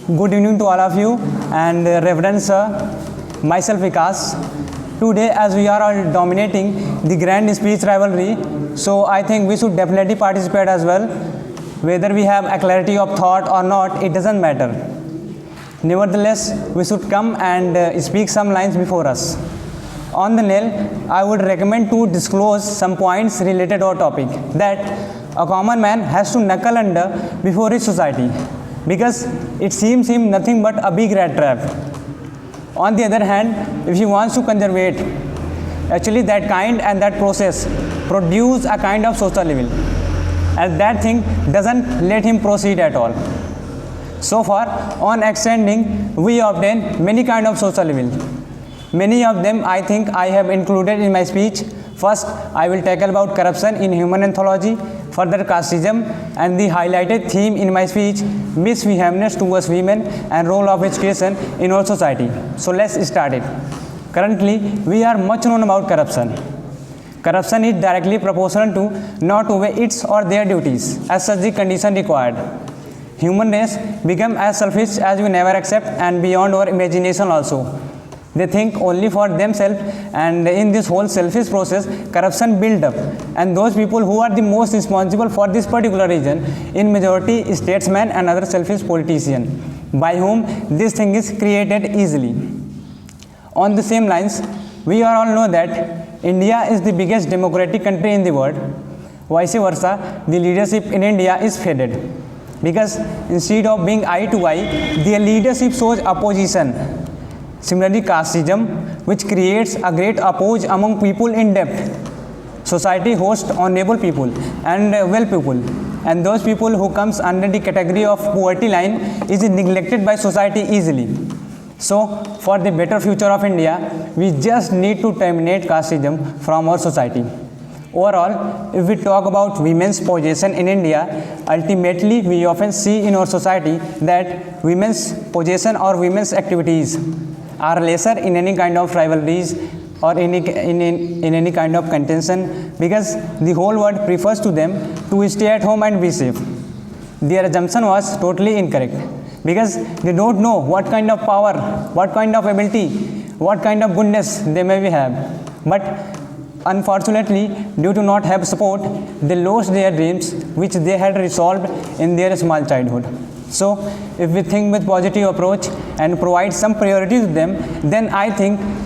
Good evening to all of you and Reverend Sir, myself Vikas. Today, as we are all dominating the grand speech rivalry, so I think we should definitely participate as well. Whether we have a clarity of thought or not, it doesn't matter. Nevertheless, we should come and speak some lines before us. On the nail, I would recommend to disclose some points related to our topic, that a common man has to knuckle under before his society, because it seems him nothing but a big rat trap. On the other hand, if he wants to conserve it, actually that kind and that process produce a kind of social evil, and that thing doesn't let him proceed at all. So far, on extending, we obtain many kind of social evil. Many of them I think I have included in my speech. First, I will tackle about corruption in human anthology, further casteism, and the highlighted theme in my speech, misbehaviorness towards women and role of education in our society. So let's start it. Currently, we are much known about corruption. Corruption is directly proportional to not obey its or their duties, as such the condition required. Human race become as selfish as we never accept and beyond our imagination also. They think only for themselves, and in this whole selfish process, corruption build up. And those people who are the most responsible for this particular region, in majority statesmen and other selfish politicians, by whom this thing is created easily. On the same lines, we all know that India is the biggest democratic country in the world. Vice versa, the leadership in India is faded, because instead of being eye to eye, their leadership shows opposition. Similarly, casteism, which creates a great oppose among people in depth. Society hosts honorable people and well people, and those people who comes under the category of poverty line is neglected by society easily. So, for the better future of India, we just need to terminate casteism from our society. Overall, if we talk about women's position in India, ultimately we often see in our society that women's position or women's activities are lesser in any kind of rivalries or in any kind of contention, because the whole world prefers to them to stay at home and be safe. Their assumption was totally incorrect, because they don't know what kind of power, what kind of ability, what kind of goodness they may have. But unfortunately, due to not have support, they lost their dreams which they had resolved in their small childhood. So, if we think with positive approach and provide some priority to them, then I think